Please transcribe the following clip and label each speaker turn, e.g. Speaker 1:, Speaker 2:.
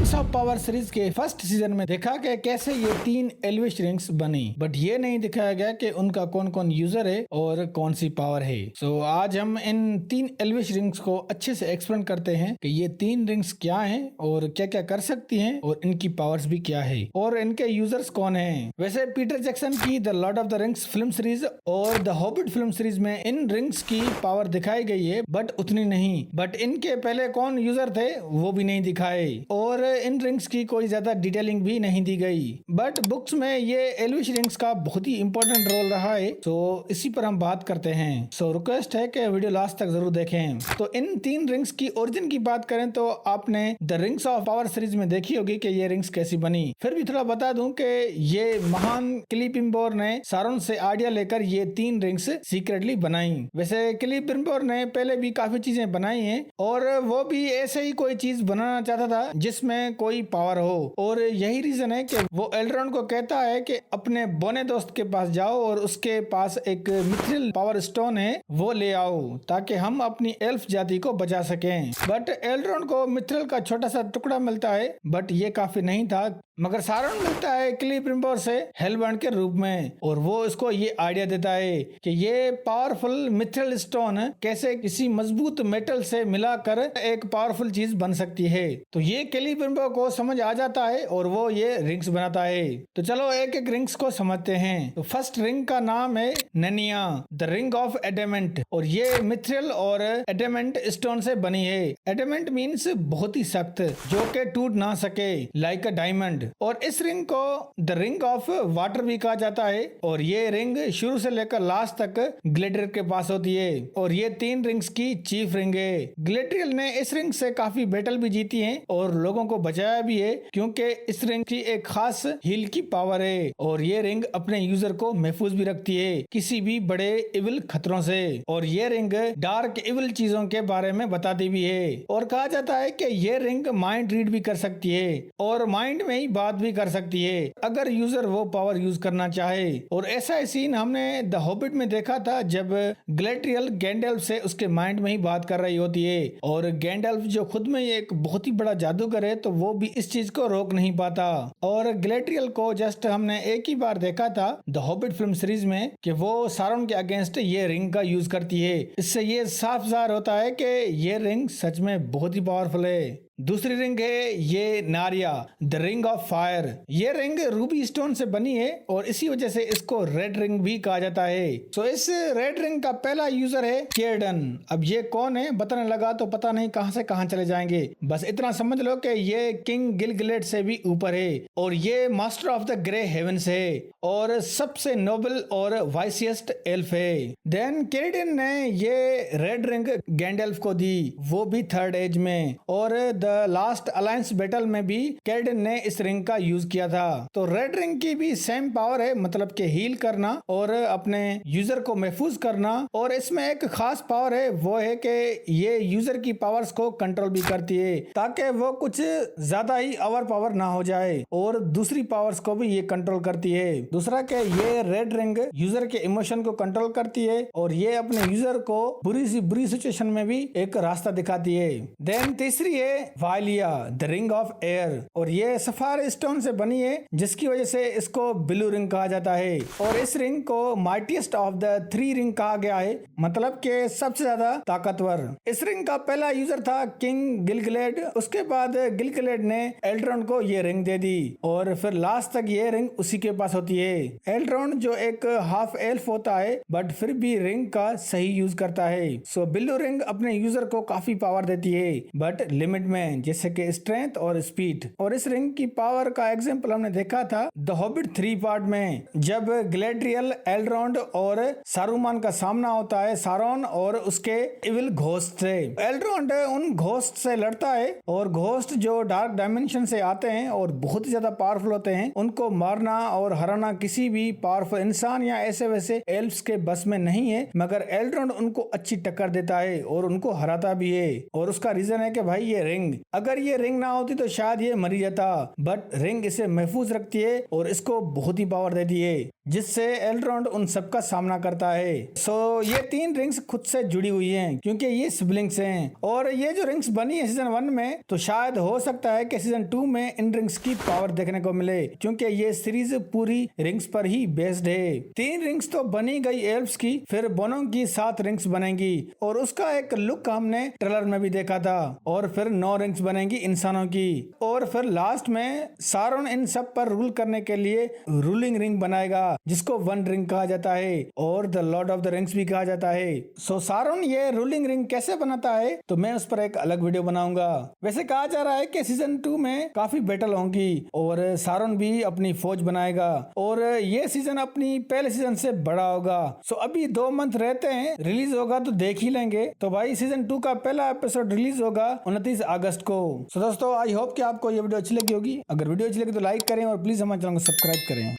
Speaker 1: Rings of power series के first season में देखा गया कैसे ये 3 एल्विश रिंग्स बनी, बट ये नहीं दिखाया गया कि उनका कौन कौन यूजर है और कौन सी पावर है। सो आज हम इन 3 एल्विश रिंग्स को अच्छे से एक्सप्लेन करते हैं कि ये 3 रिंग्स क्या हैं और क्या क्या कर सकती हैं और इनकी पावर्स भी क्या है और इनके यूजर्स कौन हैं। वैसे पीटर जैक्सन की the Lord of the rings film series और द हॉबिट फिल्म सीरीज में इन रिंग्स की पावर दिखाई गई है, बट उतनी नहीं। बट इनके पहले कौन यूजर थे वो भी नहीं दिखाए और इन रिंग्स की कोई ज्यादा डिटेलिंग भी नहीं दी गई। बट बुक्स में ये एल्विश रिंग्स का बहुत ही इंपॉर्टेंट रोल रहा है, तो इसी पर हम बात करते हैं। सो रिक्वेस्ट है कि वीडियो लास्ट तक जरूर देखें। तो इन 3 रिंग्स की ओरिजिन की बात करें तो आपने the rings of power series में देखी होगी कि ये रिंग्स कैसी बनी। फिर भी थोड़ा बता दूं कि ये महान क्लिपिम्बोर ने सारोन से आइडिया लेकर ये 3 रिंग्स सीक्रेटली बनाई। वैसे क्लिपिम्बोर ने पहले भी काफी चीजें बनाई हैं और वो भी ऐसे ही कोई चीज बनाना चाहता था जिसमें कोई पावर हो, और यही रीजन है कि वो एल्ड्रॉन को कहता है कि अपने बोने दोस्त के पास जाओ और उसके पास एक मिथ्रिल पावर स्टोन है वो ले आओ ताकि हम अपनी एल्फ जाति को बचा सकें। बट एल्ड्रॉन को मिथ्रिल का छोटा सा टुकड़ा मिलता है, बट ये काफी नहीं था। मगर सारोन मिलता है क्लिपिम्बोर से हेलबर्न के रूप में और वो इसको ये आइडिया देता है कि ये पावरफुल मिथ्रिल स्टोन कैसे किसी मजबूत मेटल से मिलाकर एक पावरफुल चीज बन सकती है। तो ये क्लिपिम्बोर को समझ आ जाता है और वो ये रिंग्स बनाता है। तो चलो एक एक रिंग्स को समझते हैं। तो फर्स्ट रिंग का नाम है ननिया द रिंग ऑफ एडेमेंट, और ये मिथ्रिल और एडेमेंट स्टोन से बनी है। एडेमेंट मीन्स बहुत ही सख्त जो के टूट ना सके, लाइक अ डायमंड। और इस रिंग को द रिंग ऑफ वाटर भी कहा जाता है और ये रिंग शुरू से लेकर लास्ट तक ग्लेडियर के पास होती है और ये 3 रिंग्स की चीफ रिंग है। ग्लेडियर ने इस रिंग से काफी बैटल भी जीती हैं और लोगों को बचाया भी है क्योंकि इस रिंग की एक खास हील की पावर है और ये रिंग अपने यूजर को महफूज भी रखती है किसी भी बड़े इविल खतरों से। और ये रिंग डार्क इविल चीजों के बारे में बताती भी है और कहा जाता है कि ये रिंग माइंड रीड भी कर सकती है और माइंड में ही बात भी कर सकती है अगर यूजर वो पावर यूज करना चाहे। और ऐसा सीन हमने द हॉबिट में देखा था जब ग्लेड्रियल गैंडेल्फ से उसके माइंड में ही बात कर रही होती है और गैंडेल्फ जो खुद में एक बहुत ही बड़ा जादूगर है तो वो भी इस चीज को रोक नहीं पाता। और ग्लेड्रियल को जस्ट हमने एक ही बार देखा था द हॉबिट फिल्म सीरीज में कि वो सारोन के अगेंस्ट ये रिंग का यूज करती है। इससे ये साफ ज़ाहिर होता है कि ये रिंग सच में बहुत ही पावरफुल है। दूसरी रिंग है ये नारिया द रिंग ऑफ फायर। ये रिंग रूबी स्टोन से बनी है और इसी वजह से इसको रेड रिंग भी कहा जाता है। सो इस रेड रिंग का पहला यूजर है केर्डन। अब ये कौन है बताने लगा तो पता नहीं कहां से कहां चले जाएंगे, बस इतना समझ लो कि ये किंग गिलगिलेड से भी ऊपर है और ये master of the grey heavens है और सबसे नोबल और वाइसियस्ट एल्फ है। देन केर्डन ने ये रेड रिंग गैंडेल्फ को दी, वो भी 3rd एज में, और लास्ट अलायंस बैटल में भी केर्डन ने इस रिंग का यूज किया था। तो रेड रिंग की भी सेम पावर है, मतलब कि हील करना और अपने यूजर को महफूज करना। और इसमें एक खास पावर है, वो है कि ये यूजर की पावर्स को कंट्रोल भी करती है ताकि वो कुछ ज्यादा ही ओवर पावर ना हो जाए, और दूसरी पावर्स को भी ये कंट्रोल करती है। दूसरा कि ये रेड रिंग यूजर के इमोशन को कंट्रोल करती है और ये अपने यूजर को बुरी सिचुएशन में भी एक रास्ता दिखाती है। देन तीसरी है वाइलिया द रिंग ऑफ एयर, और ये सफायर स्टोन से बनी है जिसकी वजह से इसको ब्लू रिंग कहा जाता है। और इस रिंग को माइटिएस्ट ऑफ द 3 रिंग कहा गया है, मतलब कि सबसे ज्यादा ताकतवर। इस रिंग का पहला यूजर था किंग गिलगिलेड, उसके बाद गिलगिलेड ने एल्ड्रॉन को ये रिंग दे दी और फिर लास्ट तक ये रिंग उसी के पास होती है। एल्ड्रॉन जो एक हाफ एल्फ होता है बट फिर भी रिंग का सही यूज करता है। सो ब्लू रिंग अपने यूजर को काफी पावर देती है बट लिमिट में, जैसे कि स्ट्रेंथ और स्पीड। और इस रिंग की पावर का एग्जांपल हमने देखा था द हॉबिट 3 पार्ट में जब ग्लेड्रियल एल्रोंड और सारूमान का सामना होता है सारोन और उसके इविल घोस्ट से। एल्रोंड उन घोस्ट से लड़ता है और घोस्ट जो डार्क डायमेंशन से आते हैं और बहुत ही ज्यादा पावरफुल होते हैं, उनको मारना और हराना किसी भी पावरफुल इंसान या ऐसे वैसे एल्फ्स के बस में नहीं है, मगर एल्रोंड उनको अच्छी टक्कर देता है और उनको हराता भी है। और उसका रीजन है कि भाई ये रिंग रिंग। अगर ये रिंग ना होती तो शायद ये मर ही जाता, बट रिंग इसे महफूज रखती है और इसको बहुत ही पावर देती है, जिससे एल्रोंड उन सब का सामना करता है। सो ये 3 रिंग्स खुद से जुड़ी हुई हैं क्योंकि ये सिबलिंग्स हैं, और ये जो रिंग्स बनी है सीजन 1 में, तो शायद हो सकता है कि सीजन 2 में इन रिंग्स की पावर देखने को मिले, क्योंकि ये सीरीज पूरी रिंग्स पर ही बेस्ड है। 3 रिंग्स तो बनी गई एल्व्स की, फिर बोनो की 7 रिंग्स बनेंगी, और उसका एक लुक हमने ट्रेलर में भी देखा था। और फिर 9 रिंग्स बनेंगी इंसानों की, और फिर लास्ट में सारोन इन सब पर रूल करने के लिए रूलिंग रिंग बनाएगा, जिसको 1 रिंग कहा जाता है और the Lord of the rings भी कहा जाता है। सो सारोन ये रूलिंग रिंग कैसे बनाता है तो मैं उस पर एक अलग वीडियो बनाऊंगा। वैसे कहा जा रहा है कि सीजन 2 में काफी बैटल होंगी और सारोन भी अपनी फौज बनाएगा, और ये सीजन अपनी पहले सीजन से बड़ा होगा। सो अभी 2 मंथ रहते हैं, रिलीज होगा तो देख ही लेंगे। तो भाई सीजन 2 का पहला एपिसोड रिलीज होगा 29 अगस्त को। सो दोस्तों आई होप कि आपको ये वीडियो अच्छी लगी होगी। अगर वीडियो अच्छी लगी तो लाइक करें और प्लीज हमारे चैनल को सब्सक्राइब करें।